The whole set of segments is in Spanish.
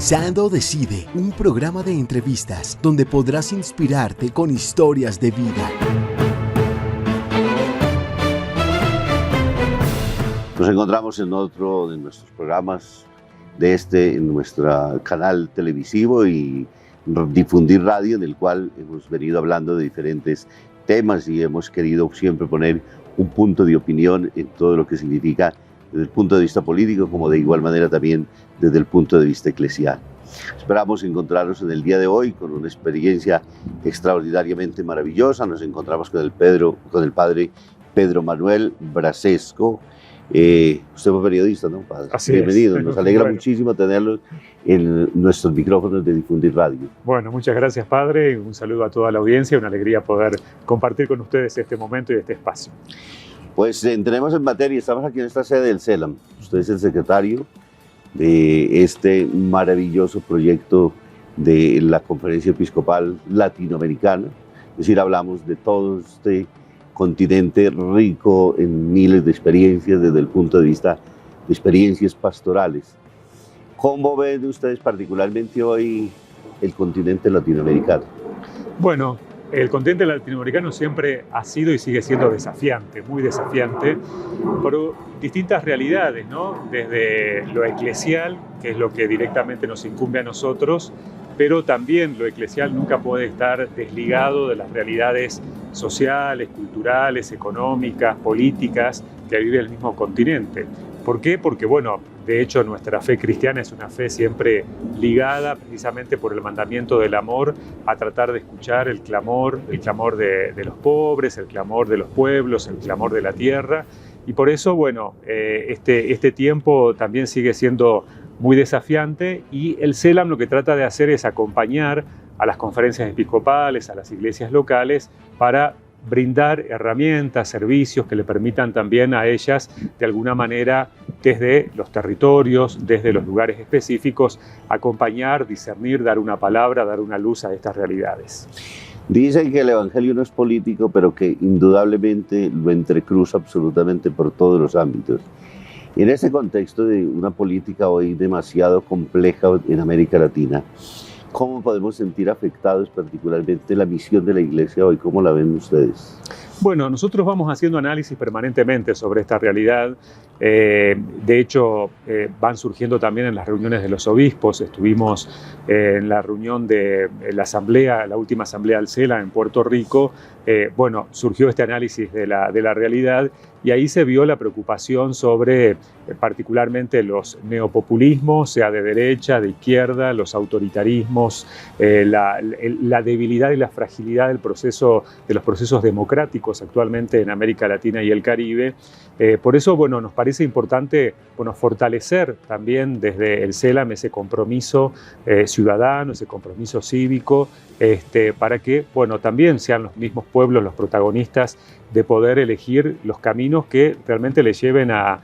Sintonizando Decide, un programa de entrevistas donde podrás inspirarte con historias de vida. Nos encontramos en otro de nuestros programas en nuestro canal televisivo y Difundir Radio, en el cual hemos venido hablando de diferentes temas y hemos querido siempre poner un punto de opinión en todo lo que significa desde el punto de vista político, como de igual manera también desde el punto de vista eclesial. Esperamos encontrarnos en el día de hoy con una experiencia extraordinariamente maravillosa. Nos encontramos con el padre Pedro Manuel Brasesco. Usted fue periodista, ¿no, padre? Así Bienvenido. es. Nos alegra muchísimo tenerlo en nuestros micrófonos de Difundir Radio. Bueno, muchas gracias, padre. Un saludo a toda la audiencia. Una alegría poder compartir con ustedes este momento y este espacio. Pues entremos en materia. Estamos aquí en esta sede del CELAM. Usted es el secretario de este maravilloso proyecto de la Conferencia Episcopal Latinoamericana. Es decir, hablamos de todo este continente rico en miles de experiencias desde el punto de vista de experiencias pastorales. ¿Cómo ven ustedes particularmente hoy el continente latinoamericano? Bueno, el continente latinoamericano siempre ha sido y sigue siendo desafiante, muy desafiante, por distintas realidades, ¿no? Desde lo eclesial, que es lo que directamente nos incumbe a nosotros, pero también lo eclesial nunca puede estar desligado de las realidades sociales, culturales, económicas, políticas que vive el mismo continente. ¿Por qué? Porque, bueno, de hecho nuestra fe cristiana es una fe siempre ligada precisamente por el mandamiento del amor a tratar de escuchar el clamor de los pobres, el clamor de los pueblos, el clamor de la tierra. Y por eso, bueno, este tiempo también sigue siendo muy desafiante y el CELAM lo que trata de hacer es acompañar a las conferencias episcopales, a las iglesias locales, para brindar herramientas, servicios que le permitan también a ellas, de alguna manera, desde los territorios, desde los lugares específicos, acompañar, discernir, dar una palabra, dar una luz a estas realidades. Dicen que el Evangelio no es político, pero que indudablemente lo entrecruza absolutamente por todos los ámbitos. En este contexto de una política hoy demasiado compleja en América Latina, ¿cómo podemos sentir afectados particularmente la misión de la Iglesia hoy? ¿Cómo la ven ustedes? Bueno, nosotros vamos haciendo análisis permanentemente sobre esta realidad. De hecho, van surgiendo también en las reuniones de los obispos. Estuvimos en la reunión de la asamblea, la última asamblea del CELA en Puerto Rico. Bueno, surgió este análisis de la realidad y ahí se vio la preocupación sobre particularmente los neopopulismos, sea de derecha, de izquierda, los autoritarismos, la debilidad y la fragilidad de los procesos democráticos actualmente en América Latina y el Caribe. Por eso, bueno, nos parece importante, bueno, fortalecer también desde el CELAM ese compromiso ciudadano, ese compromiso cívico, para que, bueno, también sean los mismos pueblos los protagonistas de poder elegir los caminos que realmente les lleven a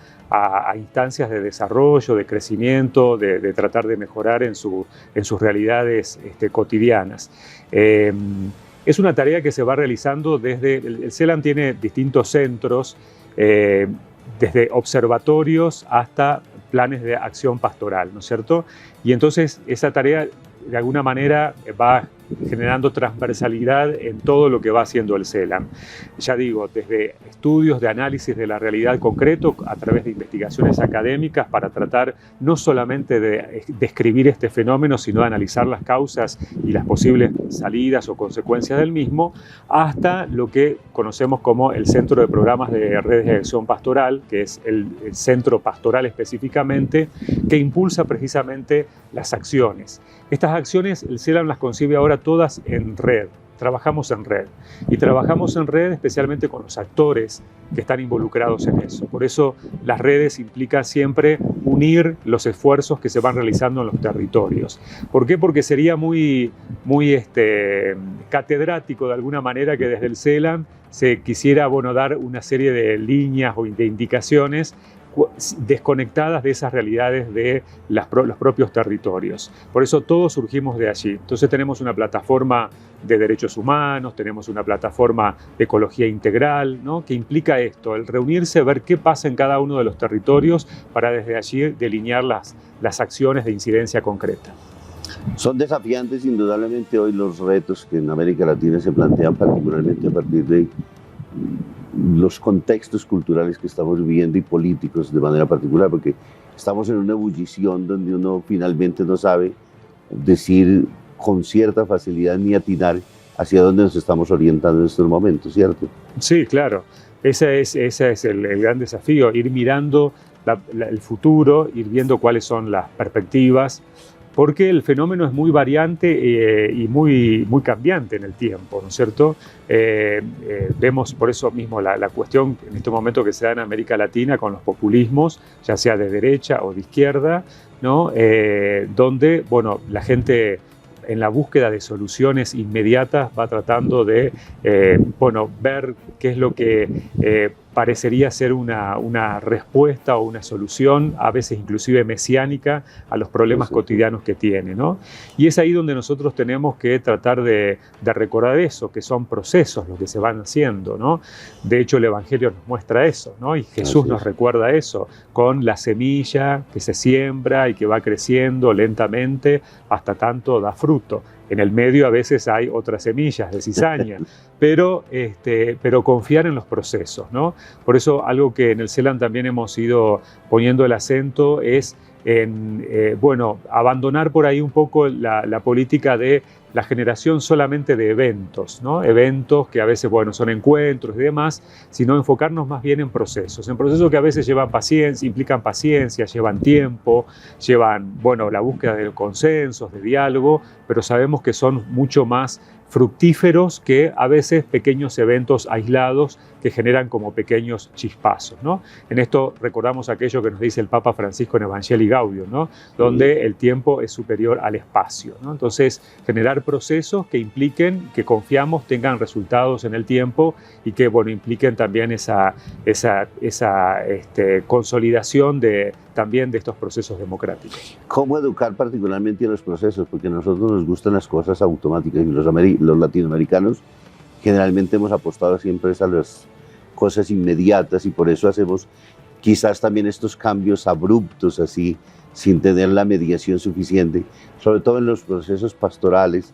instancias de desarrollo, de crecimiento, de tratar de mejorar en sus realidades cotidianas. Es una tarea que se va realizando desde... El CELAM tiene distintos centros, desde observatorios hasta planes de acción pastoral, ¿no es cierto? Y entonces esa tarea de alguna manera va generando transversalidad en todo lo que va haciendo el CELAM. Ya digo, desde estudios de análisis de la realidad concreto a través de investigaciones académicas para tratar no solamente de describir este fenómeno, sino de analizar las causas y las posibles salidas o consecuencias del mismo, hasta lo que conocemos como el Centro de Programas de Redes de Acción Pastoral, que es el centro pastoral específicamente, que impulsa precisamente las acciones. Estas acciones el CELAM las concibe ahora todas en red. Trabajamos en red y trabajamos en red especialmente con los actores que están involucrados en eso. Por eso las redes implican siempre unir los esfuerzos que se van realizando en los territorios. ¿Por qué? Porque sería muy catedrático de alguna manera que desde el CELAM se quisiera, bueno, dar una serie de líneas o de indicaciones desconectadas de esas realidades de los propios territorios. Por eso todos surgimos de allí. Entonces tenemos una plataforma de derechos humanos, tenemos una plataforma de ecología integral, ¿no? Que implica esto, el reunirse, ver qué pasa en cada uno de los territorios para desde allí delinear las acciones de incidencia concreta. Son desafiantes indudablemente hoy los retos que en América Latina se plantean, particularmente a partir de los contextos culturales que estamos viviendo y políticos de manera particular, porque estamos en una ebullición donde uno finalmente no sabe decir con cierta facilidad ni atinar hacia dónde nos estamos orientando en estos momentos, ¿cierto? Sí, claro. Ese es el gran desafío, ir mirando el futuro, ir viendo cuáles son las perspectivas, porque el fenómeno es muy variante y muy cambiante en el tiempo, ¿no es cierto? Vemos por eso mismo la cuestión en este momento que se da en América Latina con los populismos, ya sea de derecha o de izquierda, ¿no? Donde, bueno, la gente en la búsqueda de soluciones inmediatas va tratando de, bueno, ver qué es lo que parecería ser una respuesta o una solución, a veces inclusive mesiánica, a los problemas cotidianos que tiene, ¿no? Y es ahí donde nosotros tenemos que tratar de recordar eso, que son procesos los que se van haciendo, ¿no? De hecho, el Evangelio nos muestra eso, ¿no? Y Jesús nos recuerda eso, con la semilla que se siembra y que va creciendo lentamente hasta tanto da fruto. En el medio a veces hay otras semillas de cizaña, pero confiar en los procesos, ¿no? Por eso algo que en el CELAM también hemos ido poniendo el acento es en, bueno, abandonar por ahí un poco la política de la generación solamente de eventos, ¿no? Eventos que a veces, bueno, son encuentros y demás, sino enfocarnos más bien en procesos que a veces llevan paciencia, implican paciencia, llevan tiempo, llevan, bueno, la búsqueda de consensos, de diálogo, pero sabemos que son mucho más fructíferos que a veces pequeños eventos aislados que generan como pequeños chispazos, ¿no? En esto recordamos aquello que nos dice el Papa Francisco en Evangelii Gaudium, ¿no? Donde el tiempo es superior al espacio, ¿no? Entonces, generar procesos que impliquen, que confiamos tengan resultados en el tiempo y que, bueno, impliquen también esa consolidación también de estos procesos democráticos. ¿Cómo educar particularmente en los procesos? Porque a nosotros nos gustan las cosas automáticas y los latinoamericanos generalmente hemos apostado siempre a las cosas inmediatas y por eso hacemos quizás también estos cambios abruptos así, sin tener la mediación suficiente, sobre todo en los procesos pastorales,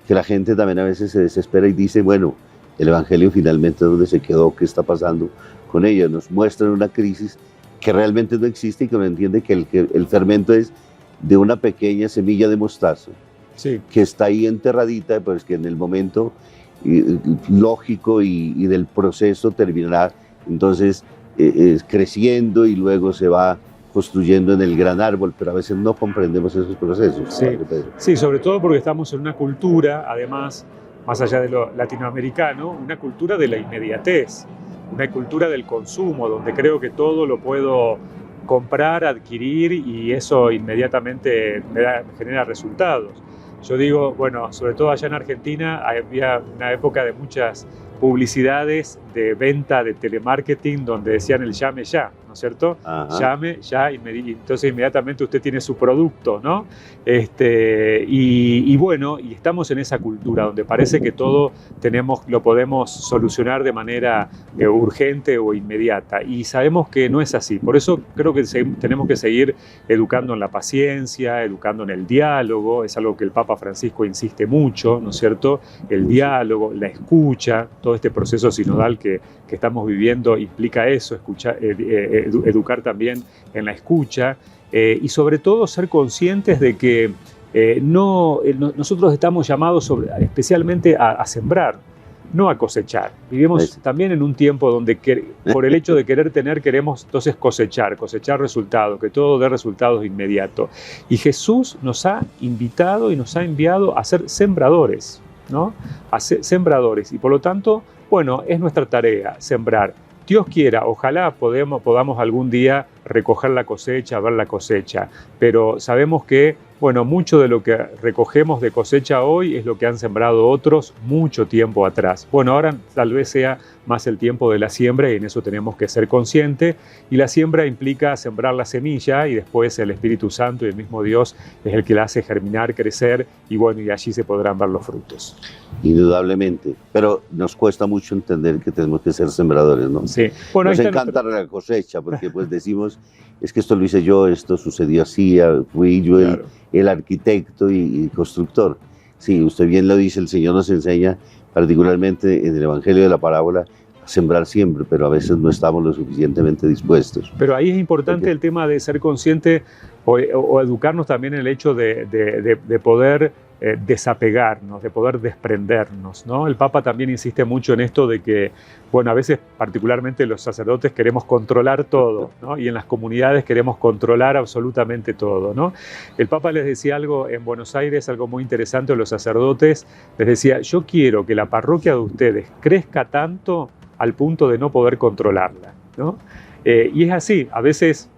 que la gente también a veces se desespera y dice, bueno, el Evangelio finalmente ¿dónde se quedó? ¿Qué está pasando con ella? Nos muestran una crisis que realmente no existe y que uno entiende que el fermento es de una pequeña semilla de mostaza, sí, que está ahí enterradita, pues que en el momento lógico y del proceso terminará entonces creciendo y luego se va construyendo en el gran árbol, pero a veces no comprendemos esos procesos. Sí, sí, sobre todo porque estamos en una cultura, además, más allá de lo latinoamericano, una cultura de la inmediatez, una cultura del consumo, donde creo que todo lo puedo comprar, adquirir y eso inmediatamente me genera resultados. Yo digo, bueno, sobre todo allá en Argentina había una época de muchas publicidades de venta de telemarketing donde decían el llame ya, ¿no es cierto? Ajá. Llame ya, entonces inmediatamente usted tiene su producto, ¿no? Y bueno, y estamos en esa cultura donde parece que todo lo podemos solucionar de manera urgente o inmediata y sabemos que no es así. Por eso creo que tenemos que seguir educando en la paciencia, educando en el diálogo, es algo que el Papa Francisco insiste mucho, ¿no es cierto? El diálogo, la escucha, todo este proceso sinodal que estamos viviendo implica eso, educar también en la escucha y sobre todo ser conscientes de que nosotros estamos llamados especialmente a sembrar, no a cosechar. Vivimos también en un tiempo donde por el hecho de querer tener queremos entonces cosechar resultados, que todo dé resultados inmediatos. Y Jesús nos ha invitado y nos ha enviado a ser sembradores, ¿no? A ser sembradores y por lo tanto, bueno, es nuestra tarea sembrar. Dios quiera, ojalá podamos algún día recoger la cosecha, ver la cosecha, pero sabemos que, bueno, mucho de lo que recogemos de cosecha hoy es lo que han sembrado otros mucho tiempo atrás. Bueno, ahora tal vez sea más el tiempo de la siembra y en eso tenemos que ser conscientes. Y la siembra implica sembrar la semilla y después el Espíritu Santo y el mismo Dios es el que la hace germinar, crecer y bueno, y allí se podrán ver los frutos. Indudablemente, pero nos cuesta mucho entender que tenemos que ser sembradores, ¿no? Sí. Bueno, nos encanta la cosecha porque pues decimos, es que esto lo hice yo, esto sucedió así, fui yo Claro. el arquitecto y constructor. Sí, usted bien lo dice, el Señor nos enseña, particularmente en el Evangelio de la Parábola, a sembrar siempre, pero a veces no estamos lo suficientemente dispuestos. Pero ahí es importante el tema de ser consciente o educarnos también en el hecho de poder desapegarnos, de poder desprendernos, ¿no? El Papa también insiste mucho en esto de que, bueno, a veces particularmente los sacerdotes queremos controlar todo, ¿no? Y en las comunidades queremos controlar absolutamente todo, ¿no? El Papa les decía algo en Buenos Aires, algo muy interesante a los sacerdotes, les decía, yo quiero que la parroquia de ustedes crezca tanto al punto de no poder controlarla, ¿no? Y es así, a veces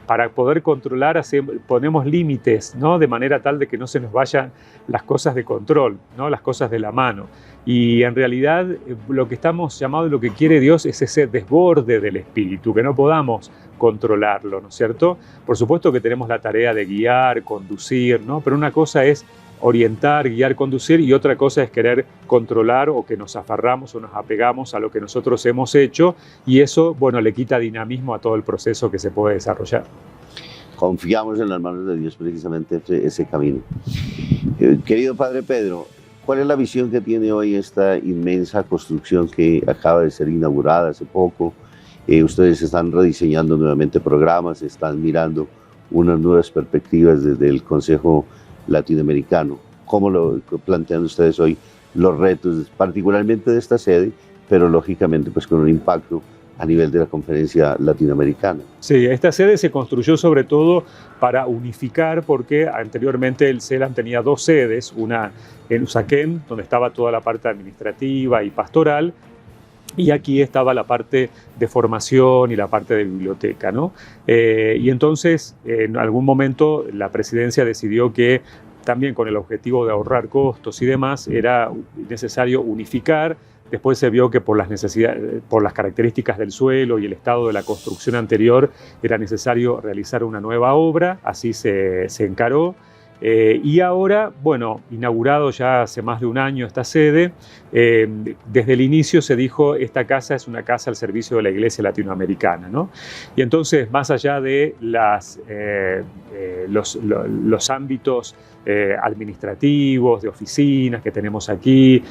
para poder controlar ponemos límites, ¿no? De manera tal de que no se nos vayan las cosas de control, ¿no? Las cosas de la mano. Y en realidad lo que estamos llamados, lo que quiere Dios es ese desborde del espíritu, que no podamos controlarlo, ¿no es cierto? Por supuesto que tenemos la tarea de guiar, conducir, ¿no? Pero una cosa es orientar, guiar, conducir, y otra cosa es querer controlar o que nos aferramos o nos apegamos a lo que nosotros hemos hecho, y eso, bueno, le quita dinamismo a todo el proceso que se puede desarrollar. Confiamos en las manos de Dios precisamente ese camino. Querido Padre Pedro, ¿cuál es la visión que tiene hoy esta inmensa construcción que acaba de ser inaugurada hace poco? Ustedes están rediseñando nuevamente programas, están mirando unas nuevas perspectivas desde el Consejo Latinoamericano. ¿Cómo lo plantean ustedes hoy los retos, particularmente de esta sede, pero lógicamente pues con un impacto a nivel de la conferencia latinoamericana? Sí, esta sede se construyó sobre todo para unificar, porque anteriormente el CELAM tenía dos sedes, una en Usaquén, donde estaba toda la parte administrativa y pastoral, y aquí estaba la parte de formación y la parte de biblioteca, ¿no? Y entonces, en algún momento, la presidencia decidió que también con el objetivo de ahorrar costos y demás, era necesario unificar. Después se vio que por las necesidades, por las características del suelo y el estado de la construcción anterior, era necesario realizar una nueva obra, así se encaró. Y ahora, bueno, inaugurado ya hace más de un año esta sede, desde el inicio se dijo, esta casa es una casa al servicio de la Iglesia Latinoamericana, ¿no? Y entonces, más allá de los ámbitos administrativos, de oficinas que tenemos aquí,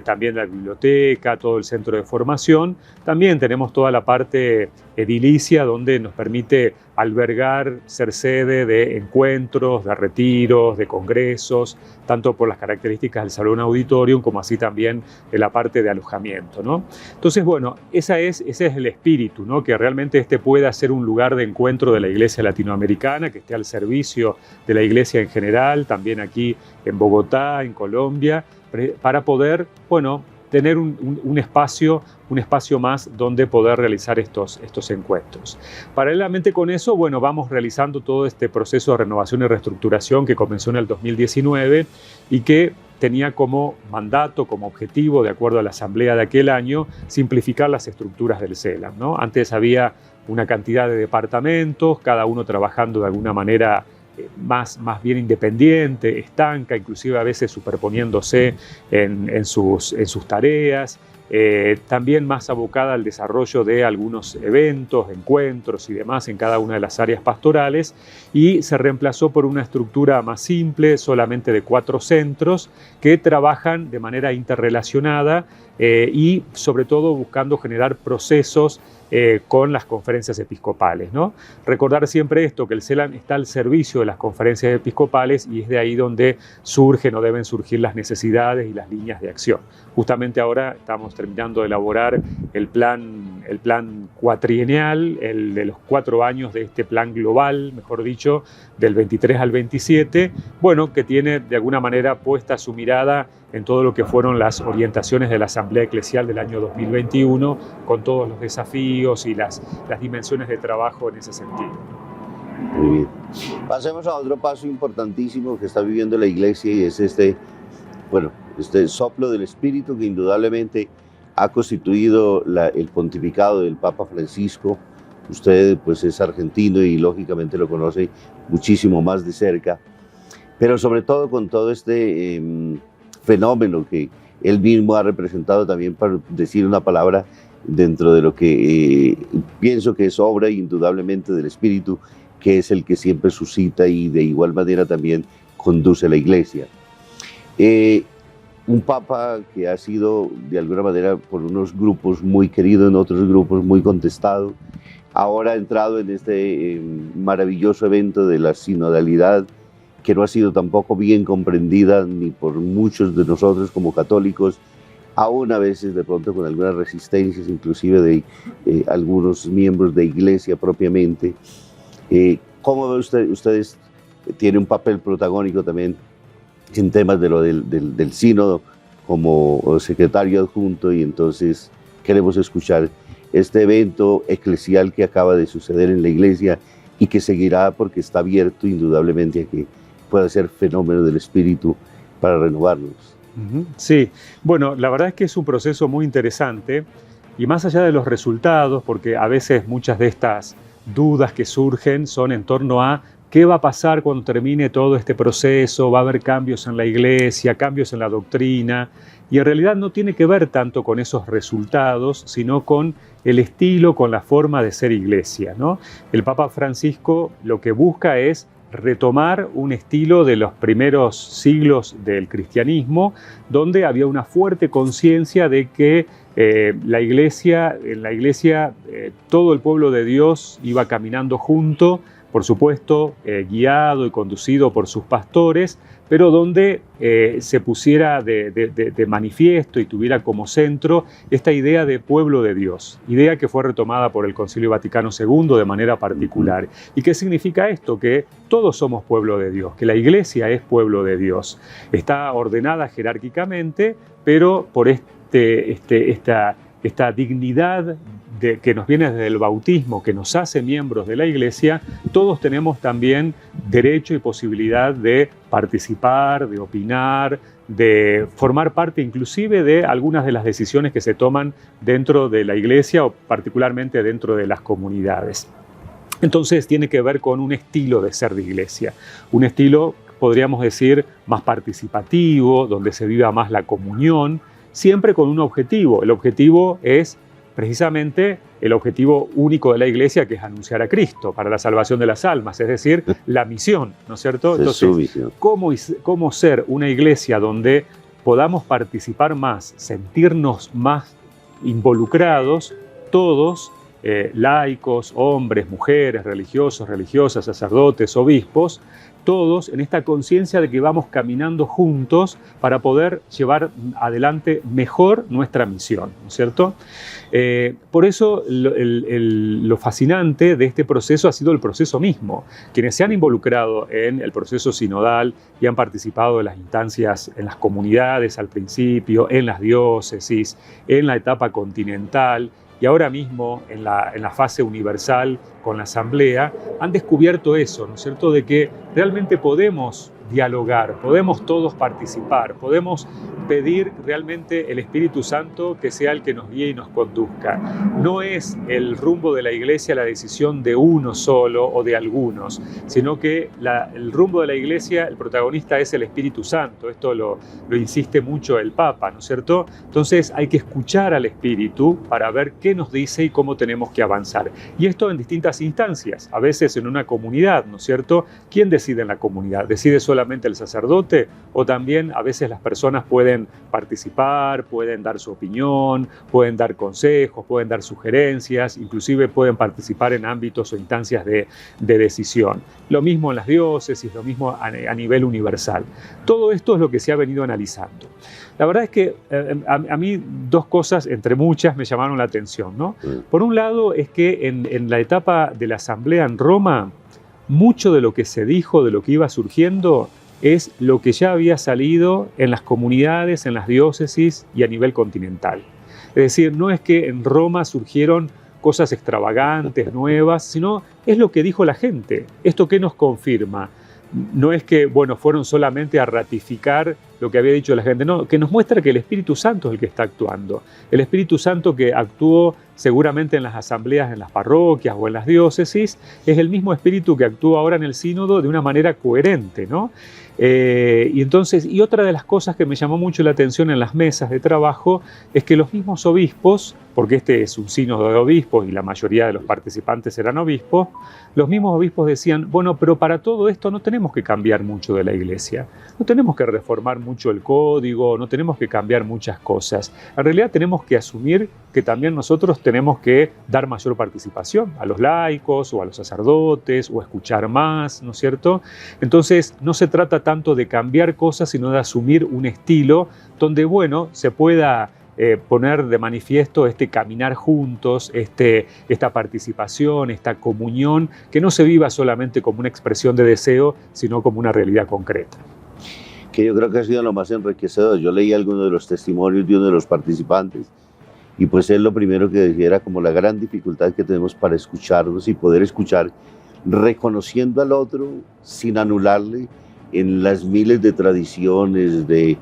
también la biblioteca, todo el centro de formación, también tenemos toda la parte edilicia donde nos permite albergar, ser sede de encuentros, de retiros, de congresos, tanto por las características del salón auditorium como así también de la parte de alojamiento, ¿no? Entonces, bueno, ese es el espíritu, ¿no? Que realmente pueda ser un lugar de encuentro de la Iglesia Latinoamericana, que esté al servicio de la Iglesia en general, también aquí en Bogotá, en Colombia, para poder, bueno, tener un espacio más donde poder realizar estos encuentros. Paralelamente con eso, bueno, vamos realizando todo este proceso de renovación y reestructuración que comenzó en el 2019 y que tenía como mandato, como objetivo, de acuerdo a la asamblea de aquel año, simplificar las estructuras del CELAM, ¿no? Antes había una cantidad de departamentos, cada uno trabajando de alguna manera más bien independiente, estanca, inclusive a veces superponiéndose en sus tareas, también más abocada al desarrollo de algunos eventos, encuentros y demás en cada una de las áreas pastorales, y se reemplazó por una estructura más simple, solamente de 4 centros que trabajan de manera interrelacionada y sobre todo buscando generar procesos con las conferencias episcopales, ¿no? Recordar siempre esto, que el CELAM está al servicio de las conferencias episcopales y es de ahí donde surgen o deben surgir las necesidades y las líneas de acción. Justamente ahora estamos terminando de elaborar el plan cuatrienal, el de los 4 años de este plan global, mejor dicho, del 23 al 27, bueno, que tiene de alguna manera puesta su mirada en todo lo que fueron las orientaciones de la Asamblea Eclesial del año 2021, con todos los desafíos y las dimensiones de trabajo en ese sentido. Muy bien. Pasemos a otro paso importantísimo que está viviendo la Iglesia y es este soplo del Espíritu que indudablemente ha constituido el pontificado del Papa Francisco. Usted pues es argentino y lógicamente lo conoce muchísimo más de cerca, pero sobre todo con todo fenómeno que él mismo ha representado también, para decir una palabra, dentro de lo que pienso que es obra indudablemente del Espíritu, que es el que siempre suscita y de igual manera también conduce a la Iglesia. Un papa que ha sido de alguna manera por unos grupos muy querido, en otros grupos muy contestado, ahora ha entrado en este maravilloso evento de la sinodalidad, que no ha sido tampoco bien comprendida ni por muchos de nosotros como católicos, aún a veces de pronto con algunas resistencias, inclusive de algunos miembros de Iglesia propiamente. ¿Cómo ve ustedes tiene un papel protagónico también en temas de lo del sínodo como secretario adjunto, y entonces queremos escuchar este evento eclesial que acaba de suceder en la Iglesia y que seguirá porque está abierto indudablemente a que pueda ser fenómeno del Espíritu para renovarnos? Sí, bueno, la verdad es que es un proceso muy interesante y más allá de los resultados, porque a veces muchas de estas dudas que surgen son en torno a qué va a pasar cuando termine todo este proceso, va a haber cambios en la Iglesia, cambios en la doctrina, y en realidad no tiene que ver tanto con esos resultados, sino con el estilo, con la forma de ser Iglesia, ¿no? El Papa Francisco lo que busca es retomar un estilo de los primeros siglos del cristianismo, donde había una fuerte conciencia de que en la Iglesia todo el pueblo de Dios iba caminando junto, por supuesto, guiado y conducido por sus pastores, pero donde se pusiera de manifiesto y tuviera como centro esta idea de pueblo de Dios, idea que fue retomada por el Concilio Vaticano II de manera particular. ¿Y qué significa esto? Que todos somos pueblo de Dios, que la Iglesia es pueblo de Dios. Está ordenada jerárquicamente, pero por esta dignidad que nos viene desde el bautismo, que nos hace miembros de la Iglesia, todos tenemos también derecho y posibilidad de participar, de opinar, de formar parte inclusive de algunas de las decisiones que se toman dentro de la Iglesia o particularmente dentro de las comunidades. Entonces tiene que ver con un estilo de ser de Iglesia, un estilo, podríamos decir, más participativo, donde se viva más la comunión, siempre con un objetivo. El objetivo es precisamente el objetivo único de la Iglesia, que es anunciar a Cristo para la salvación de las almas, es decir, la misión, ¿no es cierto? Entonces, ¿cómo ser una Iglesia donde podamos participar más, sentirnos más involucrados todos, laicos, hombres, mujeres, religiosos, religiosas, sacerdotes, obispos, todos en esta conciencia de que vamos caminando juntos para poder llevar adelante mejor nuestra misión, ¿no es cierto? Por eso lo fascinante de este proceso ha sido el proceso mismo. Quienes se han involucrado en el proceso sinodal y han participado de las instancias en las comunidades al principio, en las diócesis, en la etapa continental, y ahora mismo en la fase universal con la Asamblea, han descubierto eso, ¿no es cierto?, de que realmente podemos dialogar, podemos todos participar, podemos pedir realmente el Espíritu Santo que sea el que nos guíe y nos conduzca. No es el rumbo de la Iglesia la decisión de uno solo o de algunos, sino que el rumbo de la Iglesia, el protagonista es el Espíritu Santo. Esto lo insiste mucho el Papa, ¿no es cierto? Entonces hay que escuchar al Espíritu para ver qué nos dice y cómo tenemos que avanzar. Y esto en distintas instancias, a veces en una comunidad, ¿no es cierto? ¿Quién decide en la comunidad? ¿Decide solamente el sacerdote? O también a veces las personas pueden participar, pueden dar su opinión, pueden dar consejos, pueden dar sugerencias, inclusive pueden participar en ámbitos o instancias de decisión. Lo mismo en las diócesis, lo mismo a nivel universal. Todo esto es lo que se ha venido analizando. La verdad es que a mí dos cosas, entre muchas, me llamaron la atención, ¿no? Por un lado es que en la etapa de la Asamblea en Roma, mucho de lo que se dijo, de lo que iba surgiendo, es lo que ya había salido en las comunidades, en las diócesis y a nivel continental. Es decir, no es que en Roma surgieron cosas extravagantes, nuevas, sino es lo que dijo la gente. ¿Esto qué nos confirma? No es que, bueno, fueron solamente a ratificar lo que había dicho la gente, no, que nos muestra que el Espíritu Santo es el que está actuando. El Espíritu Santo que actuó seguramente en las asambleas, en las parroquias o en las diócesis, es el mismo Espíritu que actúa ahora en el sínodo de una manera coherente, ¿no? Y otra de las cosas que me llamó mucho la atención en las mesas de trabajo es que los mismos obispos, porque este es un sínodo de obispos y la mayoría de los participantes eran obispos, los mismos obispos decían, bueno, pero para todo esto no tenemos que cambiar mucho de la Iglesia, no tenemos que reformar mucho el código, no tenemos que cambiar muchas cosas. En realidad tenemos que asumir que también nosotros tenemos que dar mayor participación a los laicos o a los sacerdotes o escuchar más, ¿no es cierto? Entonces no se trata tanto de cambiar cosas, sino de asumir un estilo donde, bueno, se pueda poner de manifiesto este caminar juntos, esta participación, esta comunión, que no se viva solamente como una expresión de deseo, sino como una realidad concreta. Que yo creo que ha sido lo más enriquecedor. Yo leí algunos de los testimonios de uno de los participantes y pues él lo primero que decía era como la gran dificultad que tenemos para escucharnos y poder escuchar reconociendo al otro sin anularle en las miles de tradiciones, de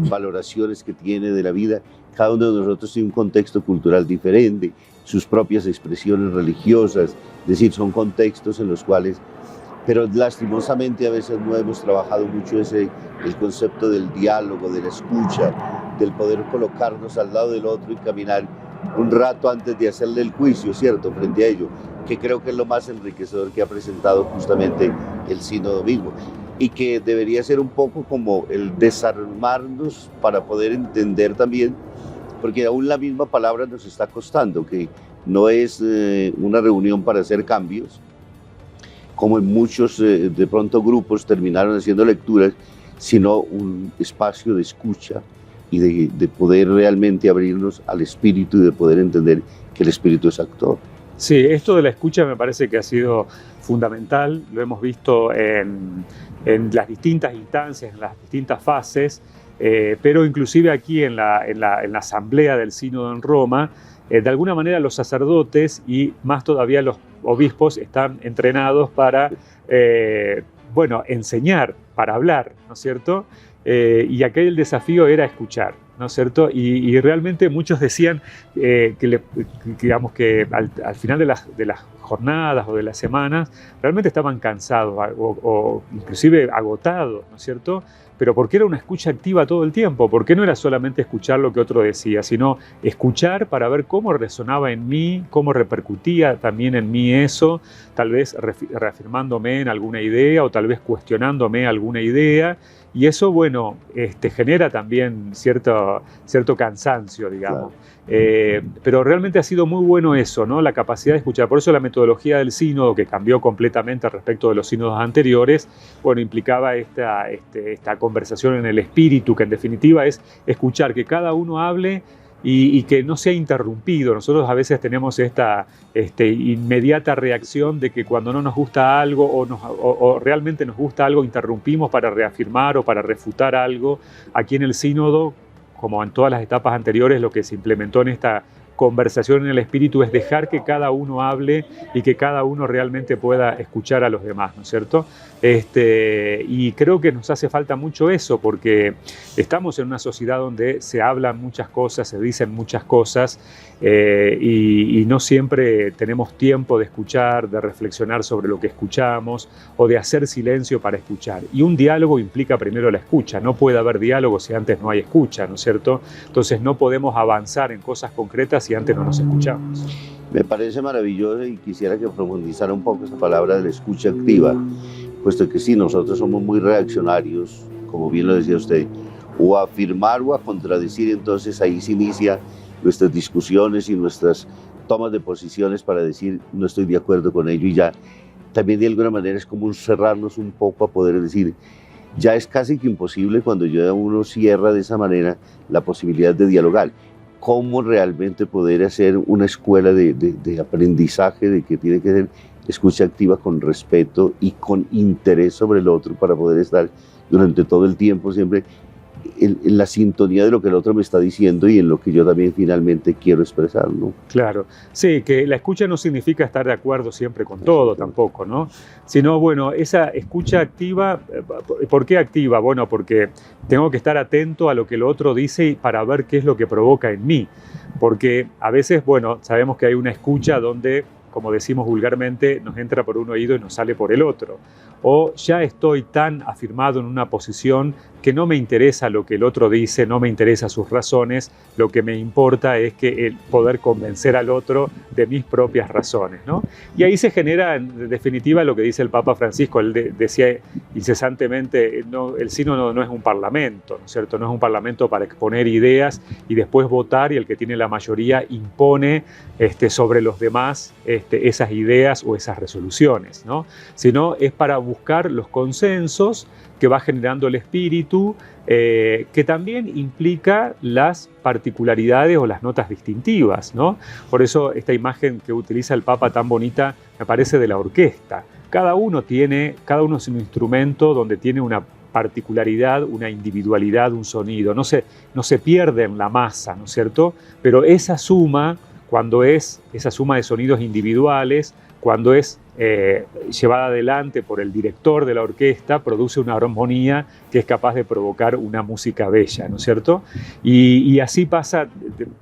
valoraciones que tiene de la vida. Cada uno de nosotros tiene un contexto cultural diferente, sus propias expresiones religiosas, es decir, son contextos en los cuales, pero lastimosamente a veces no hemos trabajado mucho el concepto del diálogo, de la escucha, del poder colocarnos al lado del otro y caminar un rato antes de hacerle el juicio, ¿cierto?, frente a ello, que creo que es lo más enriquecedor que ha presentado justamente el sínodo mismo, y que debería ser un poco como el desarmarnos para poder entender también, porque aún la misma palabra nos está costando, que no es una reunión para hacer cambios, como en muchos de pronto grupos terminaron haciendo lecturas, sino un espacio de escucha y de poder realmente abrirnos al espíritu y de poder entender que el espíritu es actor. Sí, esto de la escucha me parece que ha sido fundamental, lo hemos visto en las distintas instancias, en las distintas fases, pero inclusive aquí en la asamblea del sínodo en Roma, de alguna manera los sacerdotes y más todavía los obispos están entrenados para, enseñar, para hablar, ¿no es cierto? Y aquel el desafío era escuchar, ¿no es cierto? Y realmente muchos decían que al final de las jornadas o de las semanas realmente estaban cansados o inclusive agotados, ¿no es cierto? Pero porque era una escucha activa todo el tiempo, porque no era solamente escuchar lo que otro decía, sino escuchar para ver cómo resonaba en mí, cómo repercutía también en mí eso, tal vez reafirmándome en alguna idea o tal vez cuestionándome alguna idea. Y eso, bueno, genera también cierto cansancio, digamos. Pero realmente ha sido muy bueno eso, ¿no? La capacidad de escuchar. Por eso la metodología del sínodo, que cambió completamente respecto de los sínodos anteriores, bueno, implicaba esta conversación en el espíritu, que en definitiva es escuchar, que cada uno hable y que no sea interrumpido. Nosotros a veces tenemos esta inmediata reacción de que cuando no nos gusta algo o realmente nos gusta algo, interrumpimos para reafirmar o para refutar algo. Aquí en el sínodo, como en todas las etapas anteriores, lo que se implementó en esta conversación en el espíritu es dejar que cada uno hable y que cada uno realmente pueda escuchar a los demás, ¿no es cierto? Y creo que nos hace falta mucho eso, porque estamos en una sociedad donde se hablan muchas cosas, se dicen muchas cosas, y no siempre tenemos tiempo de escuchar, de reflexionar sobre lo que escuchamos o de hacer silencio para escuchar. Y un diálogo implica primero la escucha. No puede haber diálogo si antes no hay escucha, ¿no es cierto? Entonces no podemos avanzar en cosas concretas si antes no nos escuchamos. Me parece maravilloso y quisiera que profundizara un poco esa palabra de la escucha activa, puesto que sí, nosotros somos muy reaccionarios, como bien lo decía usted, o a afirmar o a contradecir, entonces ahí se inicia nuestras discusiones y nuestras tomas de posiciones para decir no estoy de acuerdo con ello, y ya también de alguna manera es como cerrarnos un poco a poder decir, ya es casi que imposible cuando ya uno cierra de esa manera la posibilidad de dialogar. ¿Cómo realmente poder hacer una escuela de aprendizaje de que tiene que ser escucha activa con respeto y con interés sobre el otro para poder estar durante todo el tiempo siempre en la sintonía de lo que el otro me está diciendo y en lo que yo también finalmente quiero expresar, ¿no? Claro, sí, que la escucha no significa estar de acuerdo siempre con todo tampoco, ¿no? Sino, bueno, esa escucha activa, ¿por qué activa? Bueno, porque tengo que estar atento a lo que el otro dice para ver qué es lo que provoca en mí. Porque a veces, bueno, sabemos que hay una escucha donde, como decimos vulgarmente, nos entra por un oído y nos sale por el otro. O ya estoy tan afirmado en una posición que no me interesa lo que el otro dice, no me interesa sus razones, lo que me importa es que el poder convencer al otro de mis propias razones, ¿no? Y ahí se genera, en definitiva, lo que dice el Papa Francisco. Él decía incesantemente, no, el sínodo no es un parlamento, ¿no es cierto? No es un parlamento para exponer ideas y después votar, y el que tiene la mayoría impone sobre los demás esas ideas o esas resoluciones, ¿no? Sino es para buscar los consensos que va generando el espíritu, que también implica las particularidades o las notas distintivas, ¿no? Por eso esta imagen que utiliza el Papa tan bonita me parece de la orquesta. Cada uno es un instrumento donde tiene una particularidad, una individualidad, un sonido. No se pierde en la masa, ¿no es cierto? Pero esa suma, cuando es esa suma de sonidos individuales, cuando es llevada adelante por el director de la orquesta, produce una armonía que es capaz de provocar una música bella, ¿no es cierto? Y así pasa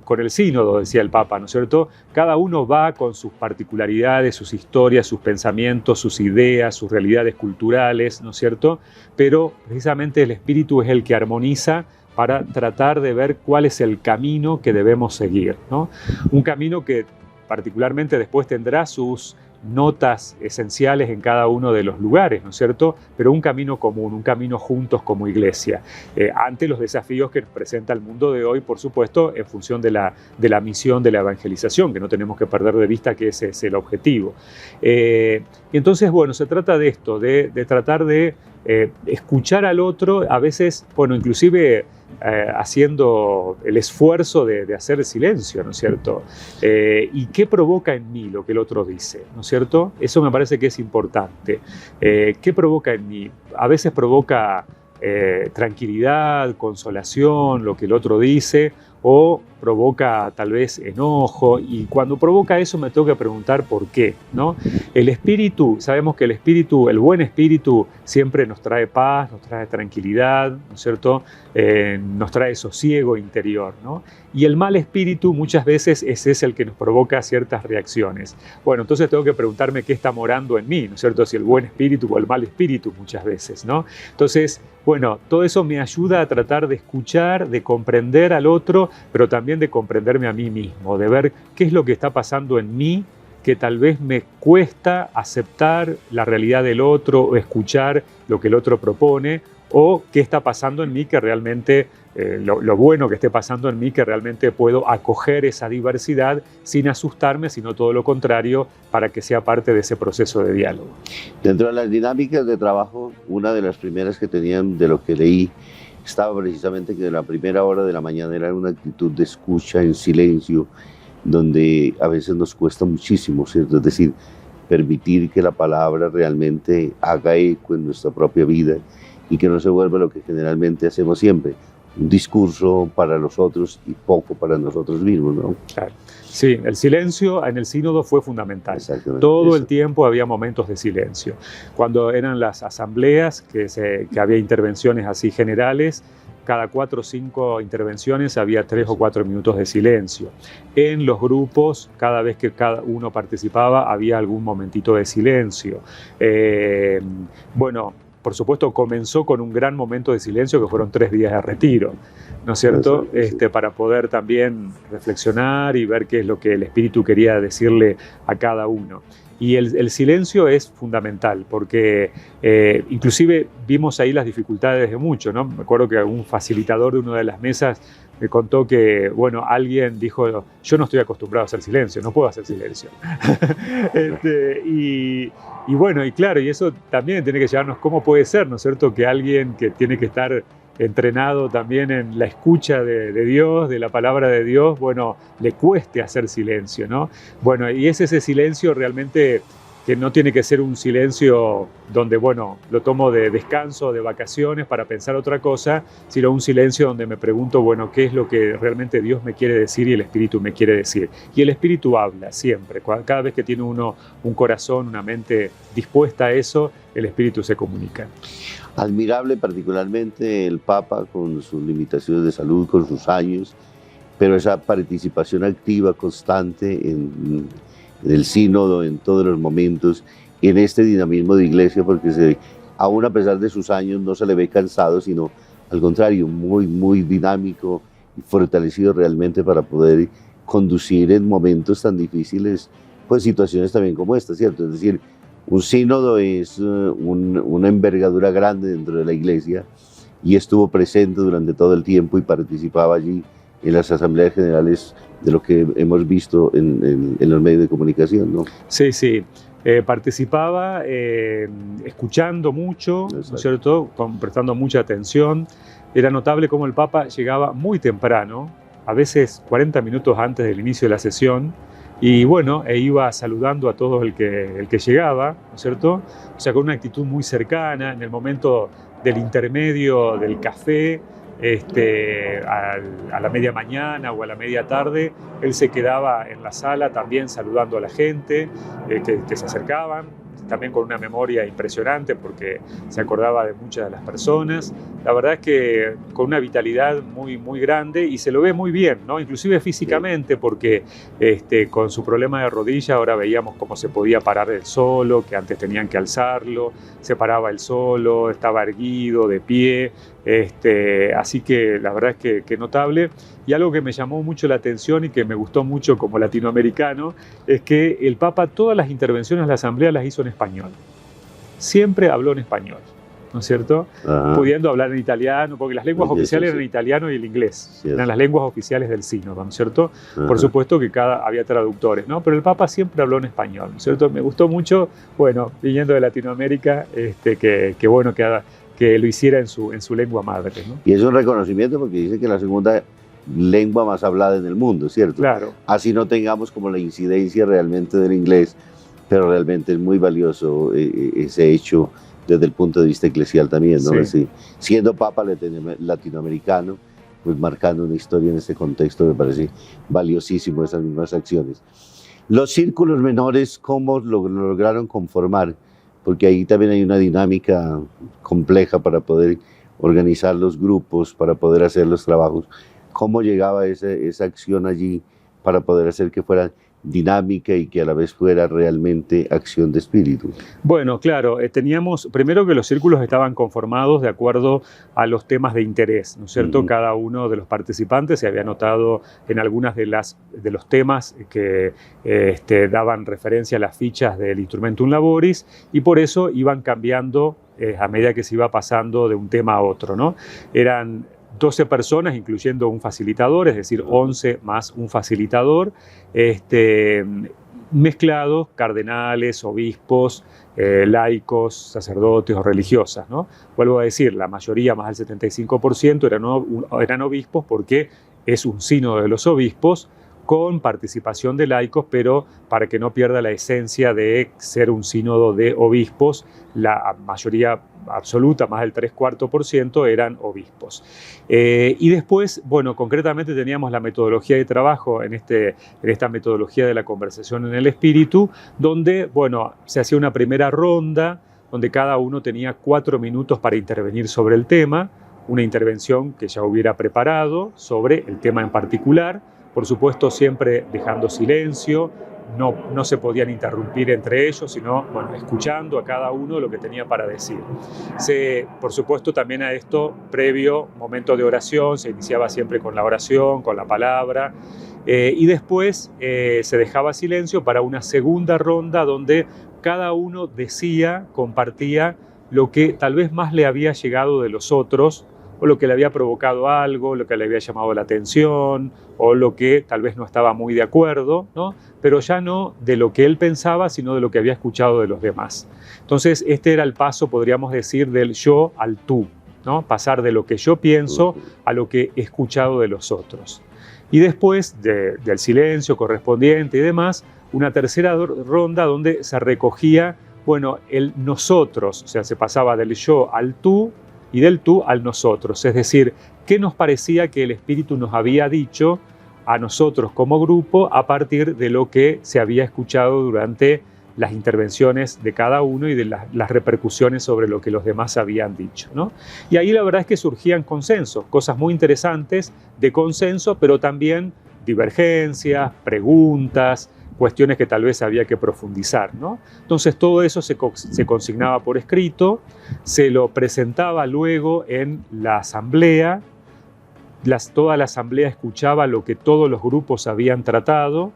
con el sínodo, decía el Papa, ¿no es cierto? Cada uno va con sus particularidades, sus historias, sus pensamientos, sus ideas, sus realidades culturales, ¿no es cierto? Pero precisamente el espíritu es el que armoniza para tratar de ver cuál es el camino que debemos seguir, ¿no? Un camino que particularmente después tendrá sus notas esenciales en cada uno de los lugares, ¿no es cierto? Pero un camino común, un camino juntos como iglesia, ante los desafíos que nos presenta el mundo de hoy, por supuesto, en función de la misión de la evangelización, que no tenemos que perder de vista que ese es el objetivo. Y entonces, bueno, se trata de esto, de tratar de escuchar al otro, a veces, bueno, inclusive haciendo el esfuerzo de hacer silencio, ¿no es cierto? ¿Y qué provoca en mí lo que el otro dice, ¿no es cierto? Eso me parece que es importante. ¿Qué provoca en mí? A veces provoca tranquilidad, consolación, lo que el otro dice, o provoca tal vez enojo, y cuando provoca eso me tengo que preguntar por qué, ¿no? El espíritu, sabemos que el espíritu, el buen espíritu siempre nos trae paz, nos trae tranquilidad, ¿no es cierto? Nos trae sosiego interior, ¿no? Y el mal espíritu muchas veces ese es el que nos provoca ciertas reacciones. Bueno, entonces tengo que preguntarme qué está morando en mí, ¿no es cierto? Si el buen espíritu o el mal espíritu muchas veces, ¿no? Entonces, bueno, todo eso me ayuda a tratar de escuchar, de comprender al otro, pero también de comprenderme a mí mismo, de ver qué es lo que está pasando en mí, que tal vez me cuesta aceptar la realidad del otro o escuchar lo que el otro propone, o qué está pasando en mí que realmente, lo bueno que esté pasando en mí, que realmente puedo acoger esa diversidad sin asustarme, sino todo lo contrario, para que sea parte de ese proceso de diálogo. Dentro de las dinámicas de trabajo, una de las primeras que tenían, de lo que leí, estaba precisamente que la primera hora de la mañana era una actitud de escucha en silencio, donde a veces nos cuesta muchísimo, ¿cierto? Es decir, permitir que la palabra realmente haga eco en nuestra propia vida y que no se vuelva lo que generalmente hacemos siempre, un discurso para los otros y poco para nosotros mismos, ¿no? Claro. Sí, el silencio en el sínodo fue fundamental. Exactamente. Todo el tiempo había momentos de silencio. Cuando eran las asambleas, que había intervenciones así generales, cada 4 o 5 intervenciones había 3 o 4 minutos de silencio. En los grupos, cada vez que cada uno participaba, había algún momentito de silencio. Bueno, por supuesto, comenzó con un gran momento de silencio que fueron 3 días de retiro, ¿no es cierto? Para poder también reflexionar y ver qué es lo que el Espíritu quería decirle a cada uno. Y el silencio es fundamental, porque inclusive vimos ahí las dificultades de muchos, ¿no? Me acuerdo que un facilitador de una de las mesas me contó que, bueno, alguien dijo, yo no estoy acostumbrado a hacer silencio, no puedo hacer silencio. Y bueno, y claro, y eso también tiene que llevarnos, ¿cómo puede ser, no es cierto?, que alguien que tiene que estar entrenado también en la escucha de Dios, de la palabra de Dios, bueno, le cueste hacer silencio, ¿no? Bueno, y es ese silencio realmente que no tiene que ser un silencio donde, bueno, lo tomo de descanso, de vacaciones para pensar otra cosa, sino un silencio donde me pregunto, bueno, ¿qué es lo que realmente Dios me quiere decir y el Espíritu me quiere decir? Y el Espíritu habla siempre. Cada vez que tiene uno un corazón, una mente dispuesta a eso, el Espíritu se comunica. Admirable particularmente el Papa con sus limitaciones de salud, con sus años, pero esa participación activa, constante en el sínodo, en todos los momentos, en este dinamismo de iglesia, porque aún a pesar de sus años no se le ve cansado, sino al contrario, muy, muy dinámico y fortalecido realmente para poder conducir en momentos tan difíciles, pues situaciones también como esta, ¿cierto? Es decir, un sínodo es una envergadura grande dentro de la iglesia y estuvo presente durante todo el tiempo y participaba allí en las asambleas generales de lo que hemos visto en los medios de comunicación, ¿no? Sí, sí. Participaba escuchando mucho, ¿no es cierto? Prestando mucha atención. Era notable cómo el Papa llegaba muy temprano, a veces 40 minutos antes del inicio de la sesión, y bueno, iba saludando a todo el que llegaba, ¿no es cierto? O sea, con una actitud muy cercana. En el momento del intermedio del café, a la media mañana o a la media tarde, él se quedaba en la sala también saludando a la gente que se acercaban, también con una memoria impresionante porque se acordaba de muchas de las personas. La verdad es que con una vitalidad muy, muy grande y se lo ve muy bien, ¿no? Inclusive físicamente, porque con su problema de rodilla ahora veíamos cómo se podía parar él solo, que antes tenían que alzarlo, se paraba él solo, estaba erguido, de pie. Así que la verdad es que notable. Y algo que me llamó mucho la atención y que me gustó mucho como latinoamericano es que el Papa todas las intervenciones en la asamblea las hizo en español. Siempre habló en español, ¿no es cierto? Ajá. Pudiendo hablar en italiano, porque las lenguas oficiales eran el italiano y el inglés. Eran las lenguas oficiales del sínodo, ¿no es cierto? Ajá. Por supuesto que había traductores, ¿no? Pero el Papa siempre habló en español, ¿no es cierto? Me gustó mucho, bueno, viniendo de Latinoamérica, que bueno que lo hiciera en su lengua madre, ¿no? Y es un reconocimiento porque dice que la segunda lengua más hablada en el mundo, ¿cierto? Claro. Así no tengamos como la incidencia realmente del inglés, pero realmente es muy valioso ese hecho desde el punto de vista eclesial también, ¿no? Sí. Siendo Papa latinoamericano, pues marcando una historia en este contexto, me parece valiosísimo esas mismas acciones. Los círculos menores, ¿cómo lo lograron conformar? Porque ahí también hay una dinámica compleja para poder organizar los grupos, para poder hacer los trabajos. ¿Cómo llegaba esa acción allí para poder hacer que fuera dinámica y que a la vez fuera realmente acción de espíritu? Bueno, claro, teníamos primero que los círculos estaban conformados de acuerdo a los temas de interés, ¿no es cierto? Cada uno de los participantes se había anotado en algunas de los temas que daban referencia a las fichas del Instrumentum Laboris y por eso iban cambiando a medida que se iba pasando de un tema a otro, ¿no? Eran 12 personas, incluyendo un facilitador, es decir, 11 más un facilitador, mezclados, cardenales, obispos, laicos, sacerdotes o religiosas, ¿no? Vuelvo a decir, la mayoría, más del 75%, eran obispos porque es un sínodo de los obispos, con participación de laicos, pero para que no pierda la esencia de ser un sínodo de obispos, la mayoría absoluta, más del 3/4%, eran obispos. Y después, bueno, concretamente teníamos la metodología de trabajo en esta metodología de la conversación en el espíritu, donde, bueno, se hacía una primera ronda, donde cada uno tenía 4 minutos para intervenir sobre el tema, una intervención que ya hubiera preparado sobre el tema en particular, por supuesto siempre dejando silencio, no se podían interrumpir entre ellos, sino bueno, escuchando a cada uno lo que tenía para decir. Por supuesto también a esto, previo momento de oración, se iniciaba siempre con la oración, con la palabra, y después se dejaba silencio para una segunda ronda donde cada uno decía, compartía lo que tal vez más le había llegado de los otros, o lo que le había provocado algo, lo que le había llamado la atención, o lo que tal vez no estaba muy de acuerdo, ¿no? Pero ya no de lo que él pensaba, sino de lo que había escuchado de los demás. Entonces, este era el paso, podríamos decir, del yo al tú, ¿no? Pasar de lo que yo pienso a lo que he escuchado de los otros. Y después del silencio correspondiente y demás, una tercera ronda donde se recogía, bueno, el nosotros, o sea, se pasaba del yo al tú y del tú al nosotros, es decir, qué nos parecía que el Espíritu nos había dicho a nosotros como grupo a partir de lo que se había escuchado durante las intervenciones de cada uno y de las repercusiones sobre lo que los demás habían dicho, ¿no? Y ahí la verdad es que surgían consensos, cosas muy interesantes de consenso, pero también divergencias, preguntas, cuestiones que tal vez había que profundizar, ¿no? Entonces todo eso se consignaba por escrito, se lo presentaba luego en la asamblea, toda la asamblea escuchaba lo que todos los grupos habían tratado,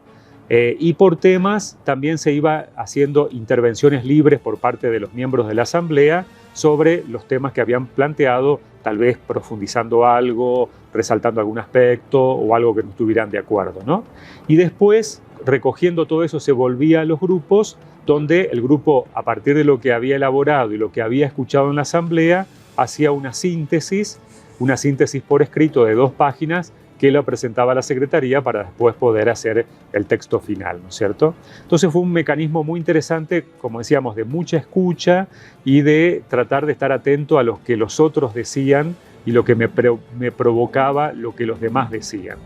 y por temas también se iba haciendo intervenciones libres por parte de los miembros de la asamblea sobre los temas que habían planteado, tal vez profundizando algo, resaltando algún aspecto o algo que no estuvieran de acuerdo, ¿no? Y después, recogiendo todo eso, se volvía a los grupos, donde el grupo, a partir de lo que había elaborado y lo que había escuchado en la asamblea, hacía una síntesis por escrito de 2 páginas que lo presentaba a la Secretaría para después poder hacer el texto final, ¿no es cierto? Entonces fue un mecanismo muy interesante, como decíamos, de mucha escucha y de tratar de estar atento a lo que los otros decían y lo que me provocaba lo que los demás decían.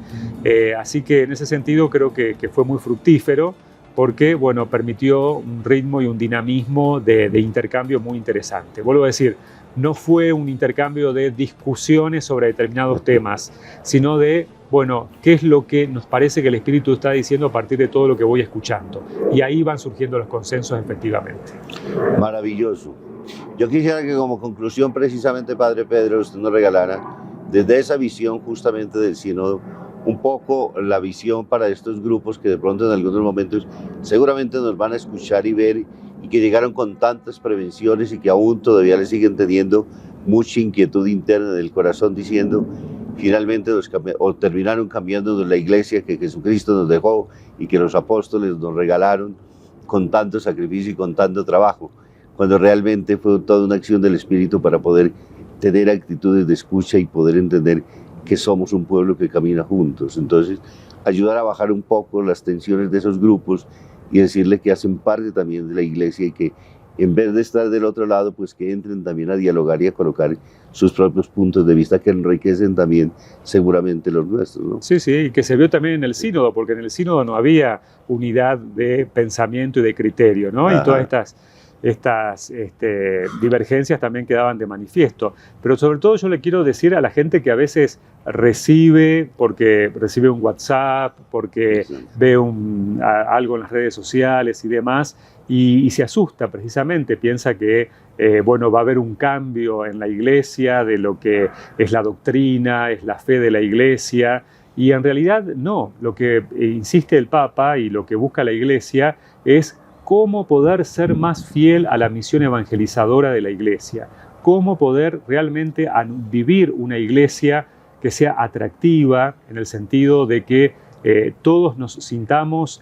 Así que en ese sentido creo que fue muy fructífero porque, bueno, permitió un ritmo y un dinamismo de intercambio muy interesante. Vuelvo a decir, no fue un intercambio de discusiones sobre determinados temas, sino de, bueno, qué es lo que nos parece que el Espíritu está diciendo a partir de todo lo que voy escuchando. Y ahí van surgiendo los consensos efectivamente. Maravilloso. Yo quisiera que como conclusión precisamente, Padre Pedro, usted nos regalara desde esa visión justamente del sínodo, un poco la visión para estos grupos que de pronto en algunos momentos seguramente nos van a escuchar y ver y que llegaron con tantas prevenciones y que aún todavía le siguen teniendo mucha inquietud interna del corazón diciendo finalmente terminaron cambiándonos la iglesia que Jesucristo nos dejó y que los apóstoles nos regalaron con tanto sacrificio y con tanto trabajo, cuando realmente fue toda una acción del Espíritu para poder tener actitudes de escucha y poder entender que somos un pueblo que camina juntos. Entonces, ayudar a bajar un poco las tensiones de esos grupos y decirle que hacen parte también de la iglesia y que en vez de estar del otro lado, pues que entren también a dialogar y a colocar sus propios puntos de vista que enriquecen también seguramente los nuestros, ¿no? Sí, sí, y que se vio también en el sínodo, porque en el sínodo no había unidad de pensamiento y de criterio, ¿no? Ajá. Y todas estas divergencias también quedaban de manifiesto. Pero sobre todo yo le quiero decir a la gente que a veces porque recibe un WhatsApp, porque ve algo en las redes sociales y demás, y se asusta precisamente, piensa que bueno, va a haber un cambio en la iglesia de lo que es la doctrina, es la fe de la iglesia, y en realidad no. Lo que insiste el Papa y lo que busca la iglesia es cómo poder ser más fiel a la misión evangelizadora de la iglesia, cómo poder realmente vivir una iglesia que sea atractiva en el sentido de que todos nos sintamos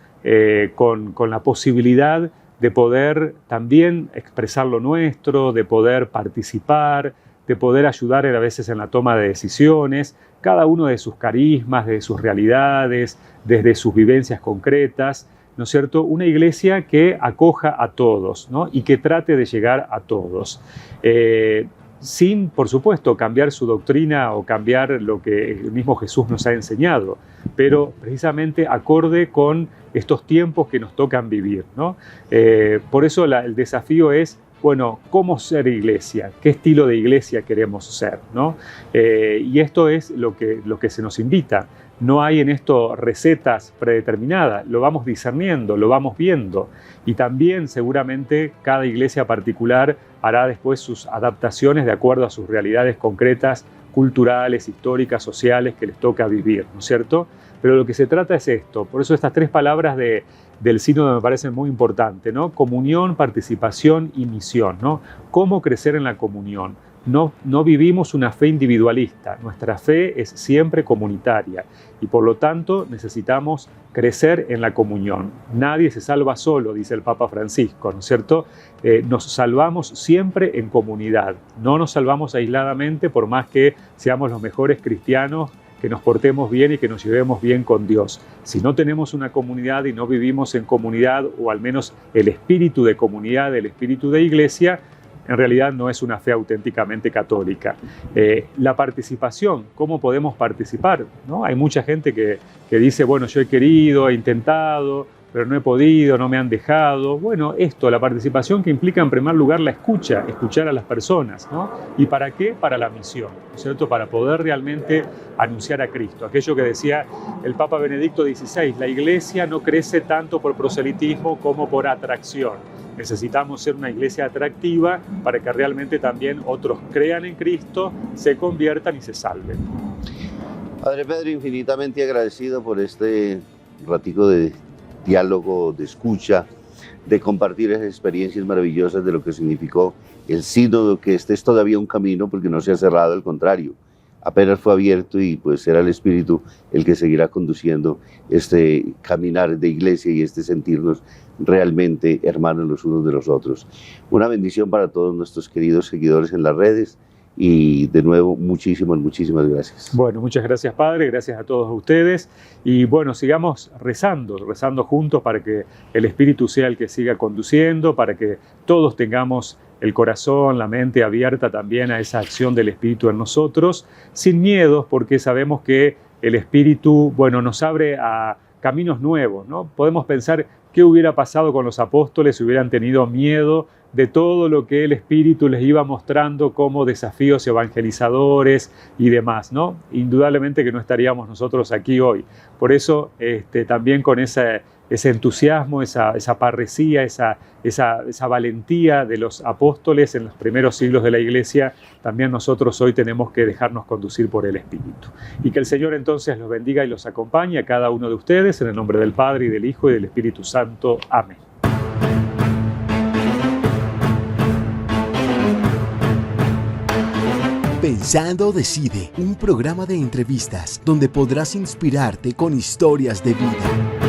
con la posibilidad de poder también expresar lo nuestro, de poder participar, de poder ayudar a veces en la toma de decisiones, cada uno de sus carismas, de sus realidades, desde sus vivencias concretas, ¿no es cierto? Una iglesia que acoja a todos, ¿no? Y que trate de llegar a todos. Sin, por supuesto, cambiar su doctrina o cambiar lo que el mismo Jesús nos ha enseñado, pero precisamente acorde con estos tiempos que nos tocan vivir, ¿no? Por eso el desafío es, bueno, ¿cómo ser iglesia? ¿Qué estilo de iglesia queremos ser, ¿no? Y esto es lo que se nos invita. No hay en esto recetas predeterminadas, lo vamos discerniendo, lo vamos viendo, y también seguramente cada iglesia particular hará después sus adaptaciones de acuerdo a sus realidades concretas, culturales, históricas, sociales que les toca vivir, ¿no es cierto? Pero lo que se trata es esto, por eso estas 3 palabras del sínodo me parecen muy importantes, ¿no? Comunión, participación y misión, ¿no? ¿Cómo crecer en la comunión? No vivimos una fe individualista, nuestra fe es siempre comunitaria y por lo tanto necesitamos crecer en la comunión. Nadie se salva solo, dice el Papa Francisco, ¿no es cierto? Nos salvamos siempre en comunidad, no nos salvamos aisladamente por más que seamos los mejores cristianos que nos portemos bien y que nos llevemos bien con Dios. Si no tenemos una comunidad y no vivimos en comunidad, o al menos el espíritu de comunidad, el espíritu de iglesia, en realidad no es una fe auténticamente católica. La participación, ¿cómo podemos participar? ¿No? Hay mucha gente que dice, bueno, yo he querido, he intentado, pero no he podido, no me han dejado. Bueno, la participación que implica en primer lugar la escucha, escuchar a las personas, ¿no? ¿Y para qué? Para la misión, ¿no es cierto? Para poder realmente anunciar a Cristo. Aquello que decía el Papa Benedicto XVI, la iglesia no crece tanto por proselitismo como por atracción. Necesitamos ser una iglesia atractiva para que realmente también otros crean en Cristo, se conviertan y se salven. Padre Pedro, infinitamente agradecido por este ratico de diálogo, de escucha, de compartir esas experiencias maravillosas de lo que significó el sínodo, que este es todavía un camino porque no se ha cerrado, al contrario, apenas fue abierto y pues será el Espíritu el que seguirá conduciendo este caminar de iglesia y este sentirnos realmente hermanos los unos de los otros. Una bendición para todos nuestros queridos seguidores en las redes. Y de nuevo, muchísimas gracias. Bueno, muchas gracias, Padre, gracias a todos ustedes. Y bueno, sigamos rezando juntos para que el Espíritu sea el que siga conduciendo, para que todos tengamos el corazón, la mente abierta también a esa acción del Espíritu en nosotros, sin miedos, porque sabemos que el Espíritu, bueno, nos abre a caminos nuevos, ¿no? Podemos pensar qué hubiera pasado con los apóstoles si hubieran tenido miedo de todo lo que el Espíritu les iba mostrando como desafíos evangelizadores y demás, ¿no? Indudablemente que no estaríamos nosotros aquí hoy. Por eso también con ese entusiasmo, esa parresía, esa valentía de los apóstoles en los primeros siglos de la Iglesia, también nosotros hoy tenemos que dejarnos conducir por el Espíritu. Y que el Señor entonces los bendiga y los acompañe a cada uno de ustedes, en el nombre del Padre, y del Hijo, y del Espíritu Santo. Amén. Pensando Decide, un programa de entrevistas donde podrás inspirarte con historias de vida.